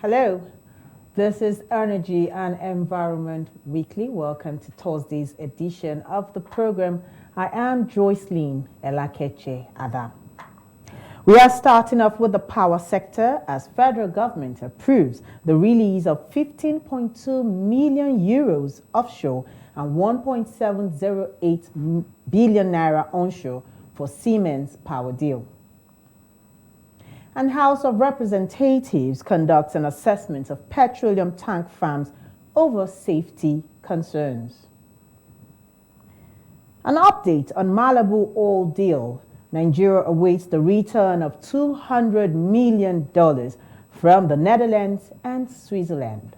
Hello, this is Energy and Environment Weekly. Welcome to Thursday's edition of the program. I am Joycelyn Elakeche Adam. We are starting off with the power sector as federal government approves the release of 15.2 million euros offshore and 1.708 billion naira onshore for Siemens power deal. And House of Representatives conducts an assessment of petroleum tank farms over safety concerns. An update on MALABU oil deal. Nigeria awaits the return of $200 million from the Netherlands and Switzerland.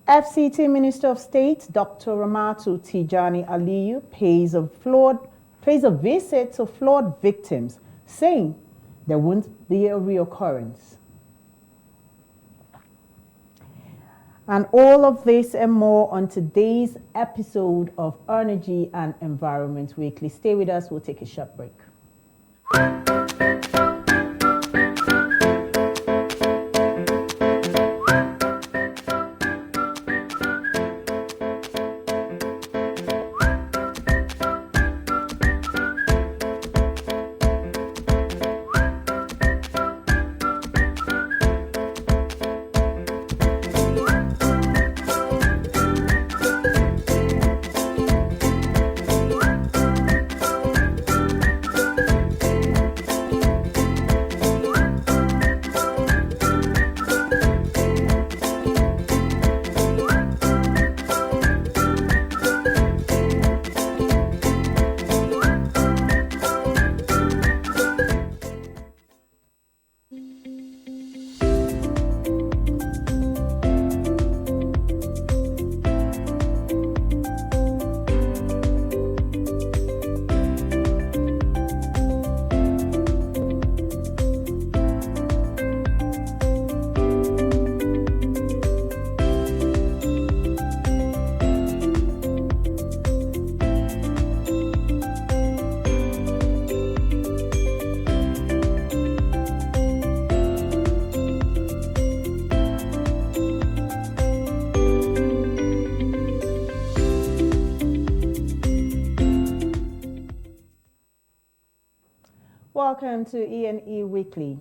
FCT Minister of State Dr. RAMATU TIJANI ALIYU pays a visit to flood victims, saying there won't be a reoccurrence. And all of this and more on today's episode of Energy and Environment Weekly. Stay with us, we'll take a short break. Welcome to E&E Weekly.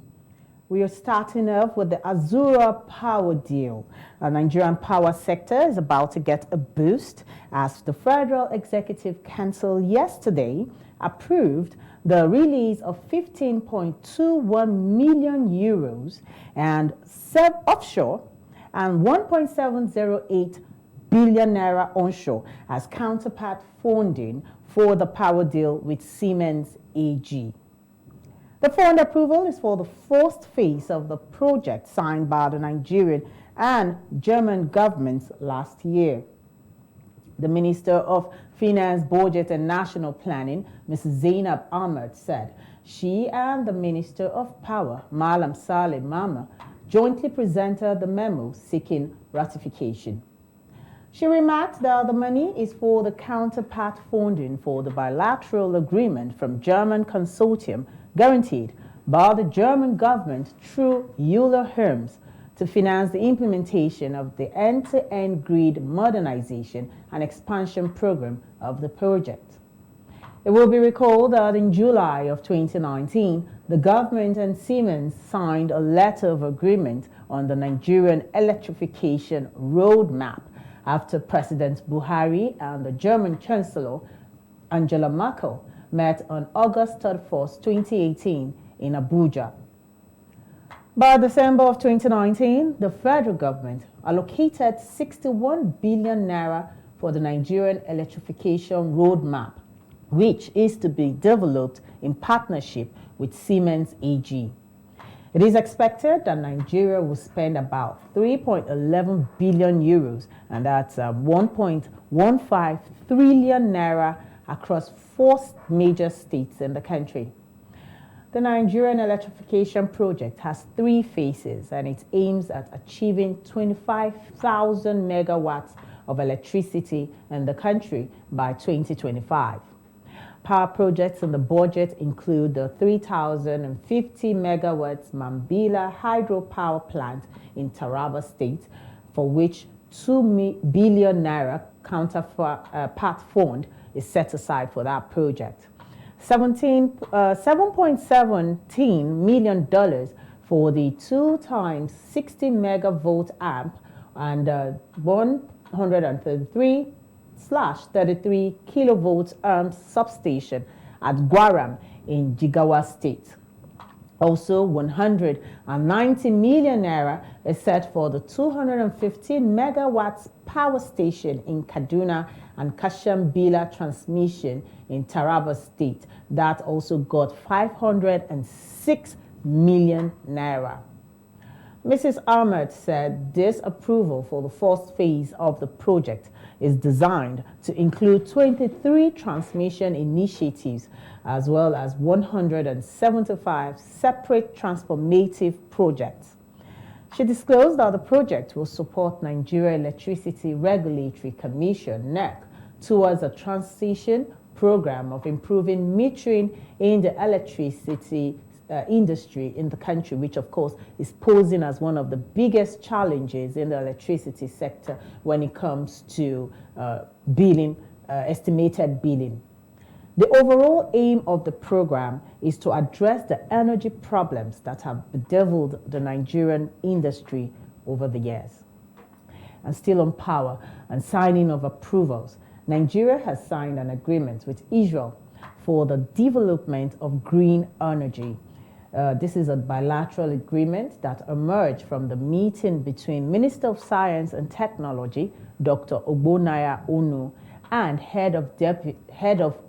We are starting off with the Azura power deal. The Nigerian power sector is about to get a boost as the Federal Executive Council yesterday approved the release of 15.21 million euros and offshore and 1.708 billion naira onshore as counterpart funding for the power deal with Siemens AG. The fund approval is for the first phase of the project signed by the Nigerian and German governments last year. The Minister of Finance, Budget and National Planning, Mrs. Zainab Ahmed, said she and the Minister of Power, Malam Saleh Mama, jointly presented the memo seeking ratification. She remarked that the money is for the counterpart funding for the bilateral agreement from German consortium guaranteed by the German government through Euler Hermes to finance the implementation of the end-to-end grid modernization and expansion program of the project. It will be recalled that in July of 2019, the government and Siemens signed a letter of agreement on the Nigerian electrification roadmap after President Buhari and the German Chancellor Angela Merkel met on August 31st, 2018 in Abuja. By December of 2019, the federal government allocated 61 billion naira for the Nigerian electrification roadmap, which is to be developed in partnership with Siemens AG. It is expected that Nigeria will spend about 3.11 billion euros, and that's 1.15 trillion naira across 4 major states in the country. The Nigerian electrification project has 3 phases and it aims at achieving 25,000 megawatts of electricity in the country by 2025. Power projects in the budget include the 3,050 megawatts Mambila hydropower plant in Taraba State, for which 2 billion naira counterpart fund is set aside for that project. $7.17 million for the 2 times 60 megavolt amp and 133/33 kilovolt amp substation at Gwaram in Jigawa State. Also, 190 million naira is set for the 215 megawatts power station in Kaduna and Kashambila transmission in Taraba State. That also got 506 million naira. Mrs. Ahmed said this approval for the first phase of the project is designed to include 23 transmission initiatives as well as 175 separate transformative projects. She disclosed that the project will support Nigeria Electricity Regulatory Commission (NEC) towards a transition program of improving metering in the electricity industry in the country, which of course is posing as one of the biggest challenges in the electricity sector when it comes to billing, estimated billing. The overall aim of the program is to address the energy problems that have bedeviled the Nigerian industry over the years. And still on power and signing of approvals, Nigeria has signed an agreement with Israel for the development of green energy. This is a bilateral agreement that emerged from the meeting between Minister of Science and Technology, Dr. Ogbonnaya Onu, and head of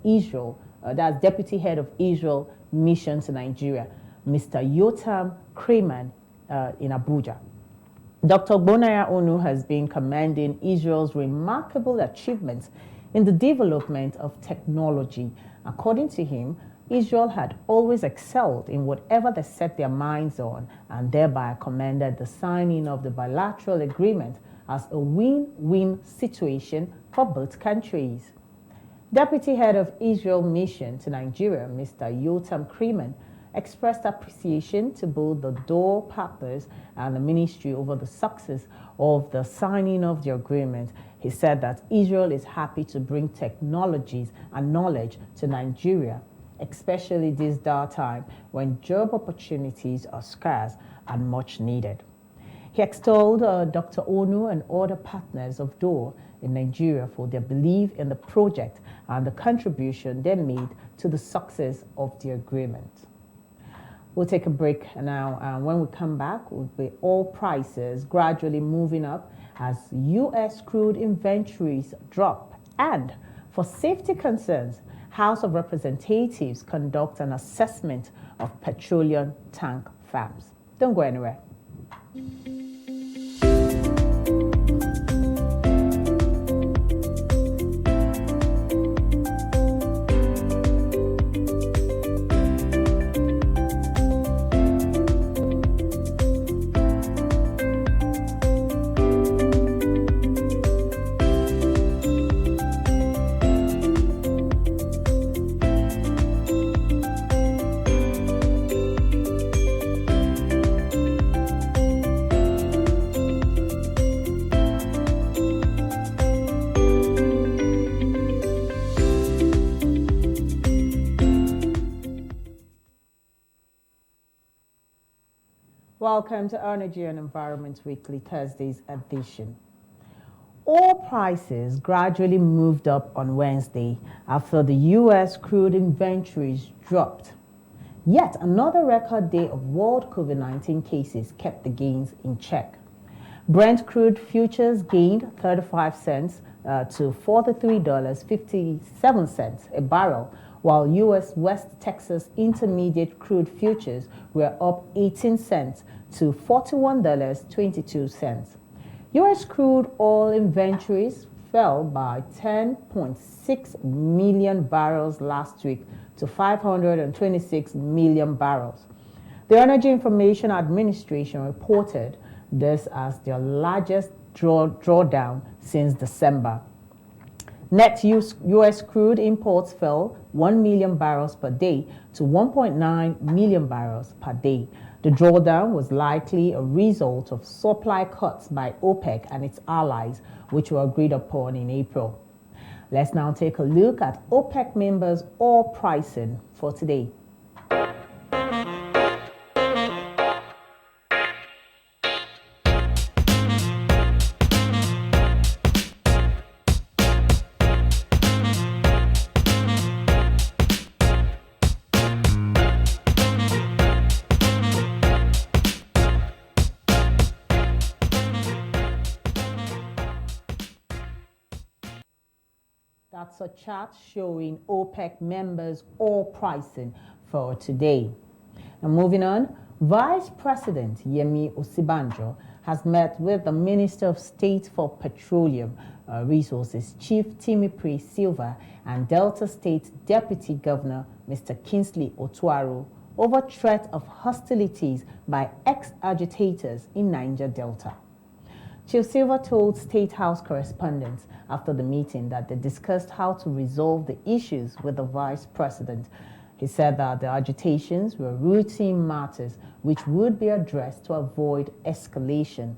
Israel, that's Deputy Head of Israel Mission to Nigeria, Mr. Yotam Kraman, in Abuja. Dr. Ogbonnaya Onu has been commending Israel's remarkable achievements in the development of technology. According to him, Israel had always excelled in whatever they set their minds on, and thereby commended the signing of the bilateral agreement as a win-win situation for both countries. Deputy Head of Israel Mission to Nigeria, Mr. Yotam Kraman, expressed appreciation to both the DOOR partners and the ministry over the success of the signing of the agreement. He said that Israel is happy to bring technologies and knowledge to Nigeria, especially this dark time when job opportunities are scarce and much needed. He extolled Dr. Onu and other partners of DOOR in Nigeria for their belief in the project and the contribution they made to the success of the agreement. We'll take a break now, and when we come back, we'll be oil prices gradually moving up as U.S. crude inventories drop, and for safety concerns, House of Representatives conduct an assessment of petroleum tank farms. Don't go anywhere. Welcome to Energy and Environment Weekly, Thursday's edition. Oil prices gradually moved up on Wednesday after the U.S. crude inventories dropped. Yet another record day of world COVID-19 cases kept the gains in check. Brent crude futures gained 35 cents to $43.57 a barrel, while U.S. West Texas Intermediate crude futures were up 18 cents to $41.22. U.S. crude oil inventories fell by 10.6 million barrels last week to 526 million barrels. The Energy Information Administration reported this as their largest drawdown since December. Net U.S. crude imports fell 1 million barrels per day to 1.9 million barrels per day. The drawdown was likely a result of supply cuts by OPEC and its allies, which were agreed upon in April. Let's now take a look at OPEC members' oil pricing for today. That's a chart showing OPEC members' oil pricing for today. And moving on, Vice President Yemi Osibanjo has met with the Minister of State for Petroleum Resources, Chief Timipri Silva, and Delta State Deputy Governor Mr. Kingsley Otuaro over threat of hostilities by ex-agitators in Niger Delta. Chief Silva told State House correspondents after the meeting that they discussed how to resolve the issues with the Vice President. He said that the agitations were routine matters which would be addressed to avoid escalation.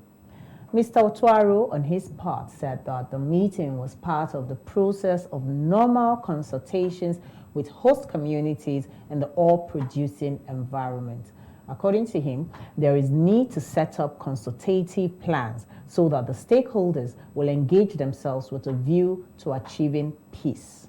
Mr. Otuaro, on his part, said that the meeting was part of the process of normal consultations with host communities in the oil-producing environment. According to him, there is need to set up consultative plans so that the stakeholders will engage themselves with a view to achieving peace.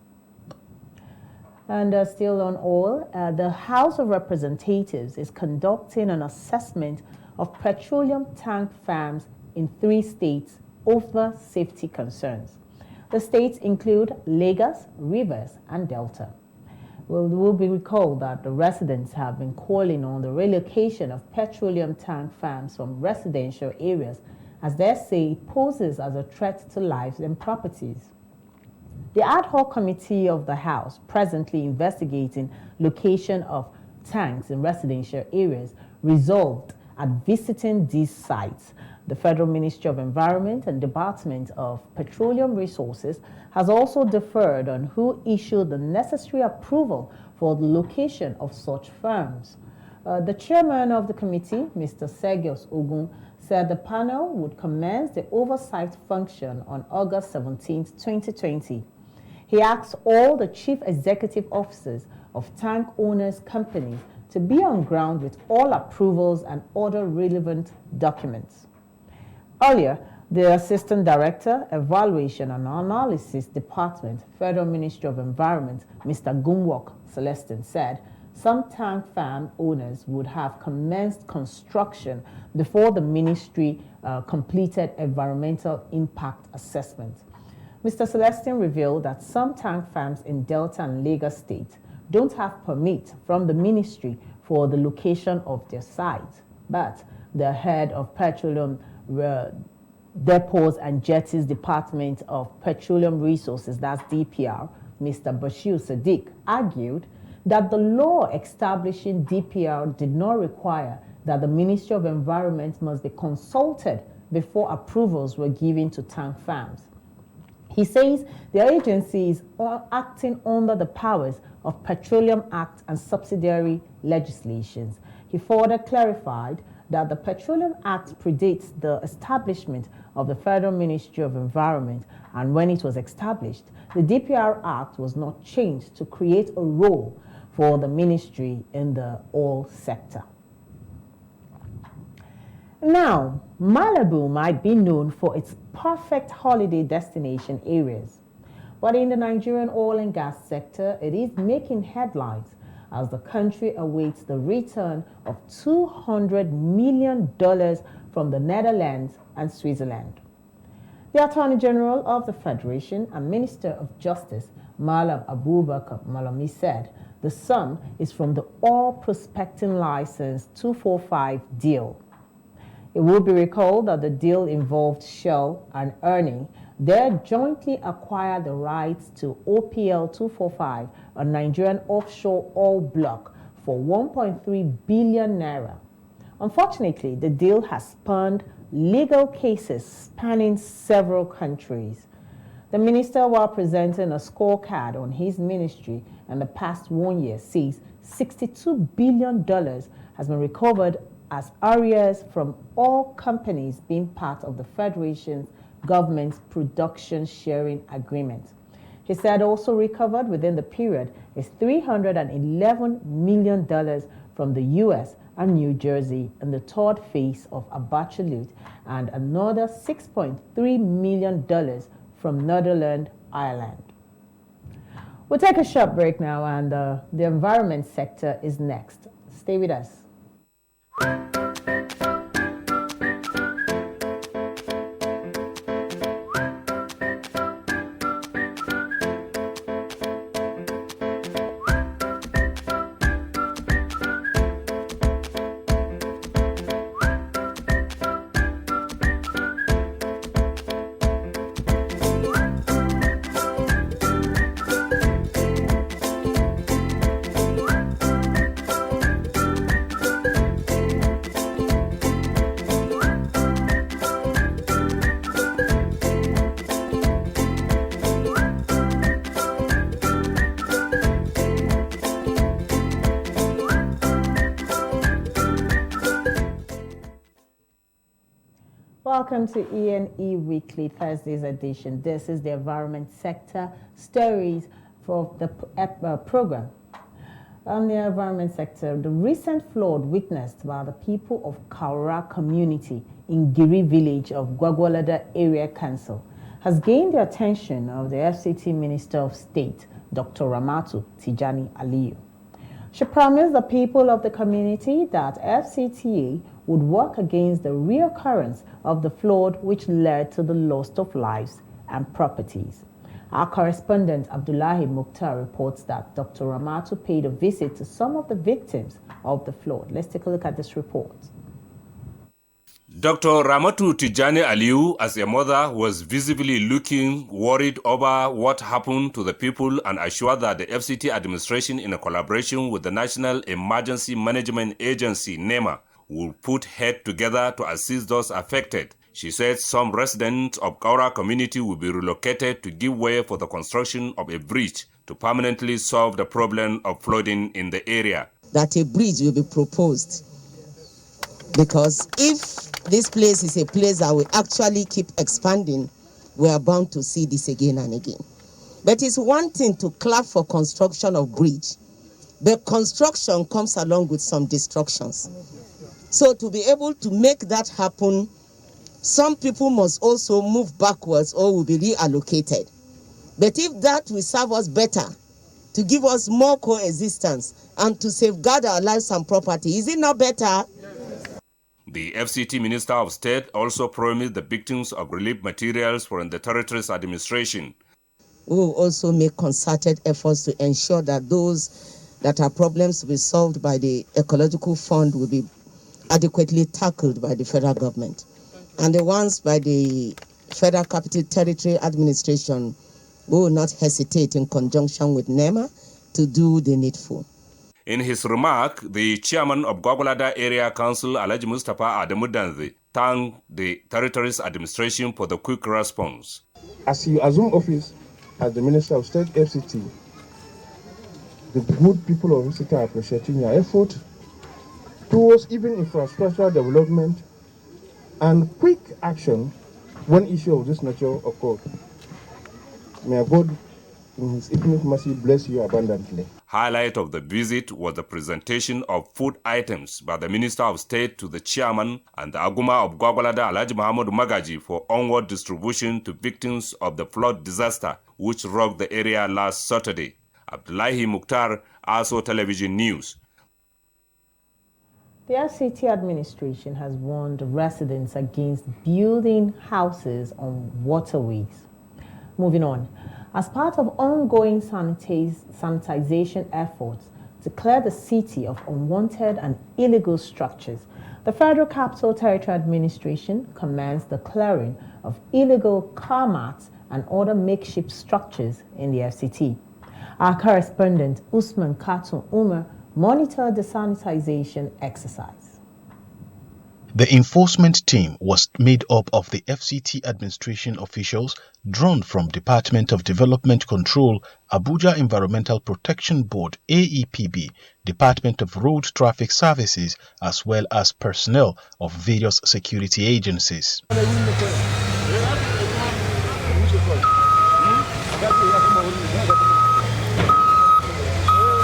And still on oil, the House of Representatives is conducting an assessment of petroleum tank farms in 3 states over safety concerns. The states include Lagos, Rivers, and Delta. Well, it will be recalled that the residents have been calling on the relocation of petroleum tank farms from residential areas, as they say it poses as a threat to lives and properties. The ad hoc committee of the House, presently investigating location of tanks in residential areas, resolved at visiting these sites. The Federal Ministry of Environment and Department of Petroleum Resources has also deferred on who issued the necessary approval for the location of such firms. The chairman of the committee, Mr. Sergius Ogun, said the panel would commence the oversight function on August 17, 2020. He asked all the chief executive officers of tank owners' companies to be on ground with all approvals and other relevant documents. Earlier, the Assistant Director, Evaluation and Analysis Department, Federal Ministry of Environment, Mr. Gumwok Celestin, said some tank farm owners would have commenced construction before the ministry completed environmental impact assessment. Mr. Celestin revealed that some tank farms in Delta and Lagos State don't have permit from the ministry for the location of their site, but the head of Petroleum Depots and Jetties Department of Petroleum Resources, that's DPR, Mr. Bashir Sadiq, argued that the law establishing DPR did not require that the Ministry of Environment must be consulted before approvals were given to tank farms. He says the agency is acting under the powers of Petroleum Act and subsidiary legislations. He further clarified that the Petroleum Act predates the establishment of the Federal Ministry of Environment, and when it was established, the DPR Act was not changed to create a role for the ministry in the oil sector. Now, Malibu might be known for its perfect holiday destination areas, but in the Nigerian oil and gas sector, it is making headlines as the country awaits the return of $200 million from the Netherlands and Switzerland. The Attorney General of the Federation and Minister of Justice, Malam Abubakar Malami, said the sum is from the Oil Prospecting License 245 deal. It will be recalled that the deal involved Shell and Eni. They jointly acquired the rights to OPL 245, a Nigerian offshore oil block, for 1.3 billion naira. Unfortunately, the deal has spawned legal cases spanning several countries. The minister, while presenting a scorecard on his ministry in the past 1 year, says $62 billion has been recovered as arrears from all companies being part of the Federation's government's production sharing agreement. He said also recovered within the period is $311 million from the U.S. and New Jersey in the third phase of Abachalut and another $6.3 million from Netherlands, Ireland. We'll take a short break now, and the environment sector is next. Stay with us. Welcome to E&E Weekly, Thursday's edition. This is the environment sector stories for the program. On the environment sector, the recent flood witnessed by the people of Kaura community in Giri village of Gwagwalada Area Council has gained the attention of the FCT Minister of State, Dr. RAMATU TIJANI ALIYU. She promised the people of the community that FCTA would work against the reoccurrence of the flood which led to the loss of lives and properties. Our correspondent Abdullahi Mukhtar reports that Dr. RAMATU paid a visit to some of the victims of the flood. Let's take a look at this report. Dr. RAMATU TIJANI ALIYU, as a mother, was visibly looking worried over what happened to the people and assured that the FCT administration, in a collaboration with the National Emergency Management Agency, NAIRA, will put head together to assist those affected. She said some residents of Kaura community will be relocated to give way for the construction of a bridge to permanently solve the problem of flooding in the area. That a bridge will be proposed, because if this place is a place that will actually keep expanding, we are bound to see this again and again. But it's one thing to clap for construction of bridge, but construction comes along with some destructions. So to be able to make that happen, some people must also move backwards or will be reallocated. But if that will serve us better, to give us more coexistence and to safeguard our lives and property, is it not better? The FCT Minister of State also promised the victims of relief materials from the territory's administration. We will also make concerted efforts to ensure that those that are problems to be solved by the Ecological Fund will be adequately tackled by the federal government. And the ones by the Federal Capital Territory Administration, we will not hesitate in conjunction with NEMA to do the needful. In his remark, the chairman of Gwagwalada Area Council, Alhaji Mustapha Adamu Danzi, thanked the territory's administration for the quick response. As you assume office as the Minister of State FCT, the good people of FCT are appreciating your effort towards even infrastructural development and quick action when issue of this nature occurs. May God, in His infinite mercy, bless you abundantly. Highlight of the visit was the presentation of food items by the Minister of State to the chairman and the Aguma of Gwagwalada, Alhaji Muhammad Magaji, for onward distribution to victims of the flood disaster which rocked the area last Saturday. Abdullahi Mukhtar, ASO Television News. The FCT administration has warned residents against building houses on waterways. Moving on. As part of ongoing sanitization efforts to clear the city of unwanted and illegal structures, the Federal Capital Territory Administration commenced the clearing of illegal car mats and other makeshift structures in the FCT. Our correspondent Usman Katun Umar monitored the sanitization exercise. The enforcement team was made up of the FCT administration officials drawn from Department of Development Control, Abuja Environmental Protection Board (AEPB), Department of Road Traffic Services, as well as personnel of various security agencies.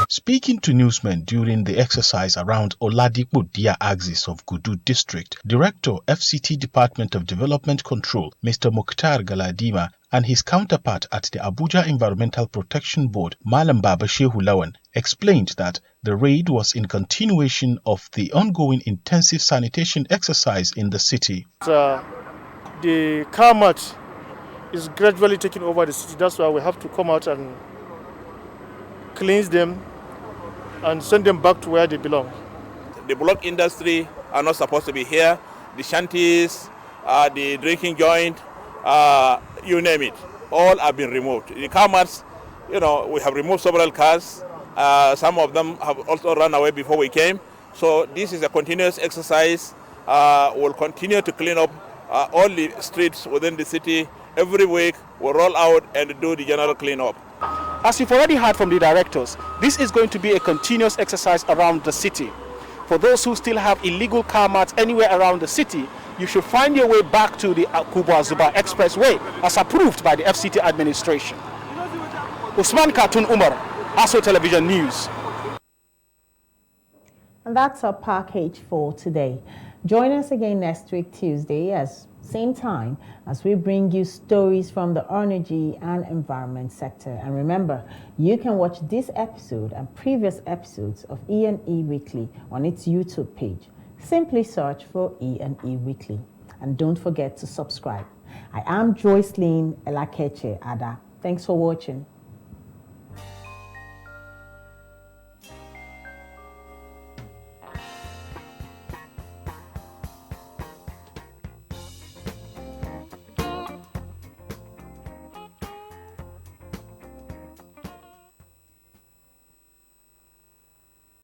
Speaking to newsmen during the exercise around Oladipo Dia axis of Gudu District, Director FCT Department of Development Control, Mr. Mukhtar Galadima, and his counterpart at the Abuja Environmental Protection Board, Malam Baba Shehu Lawan, explained that the raid was in continuation of the ongoing intensive sanitation exercise in the city. The CARMAT is gradually taking over the city. That's why we have to come out and cleanse them and send them back to where they belong. The block industry are not supposed to be here. The shanties, the drinking joint, you name it, all have been removed. The CARMATs, we have removed several cars. Some of them have also run away before we came. So this is a continuous exercise. We'll continue to clean up all the streets within the city. Every week we'll roll out and do the general cleanup. As you've already heard from the directors, this is going to be a continuous exercise around the city. For those who still have illegal car mats anywhere around the city, you should find your way back to the Kubwa-Zuba Expressway as approved by the FCT administration. Usman Katun Umar, ASO Television News. And that's our package for today. Join us again next week, Tuesday, same time, as we bring you stories from the energy and environment sector. And remember, you can watch this episode and previous episodes of E&E Weekly on its YouTube page. Simply search for E&E Weekly. And don't forget to subscribe. I am Joycelyn Elakeche Ada. Thanks for watching.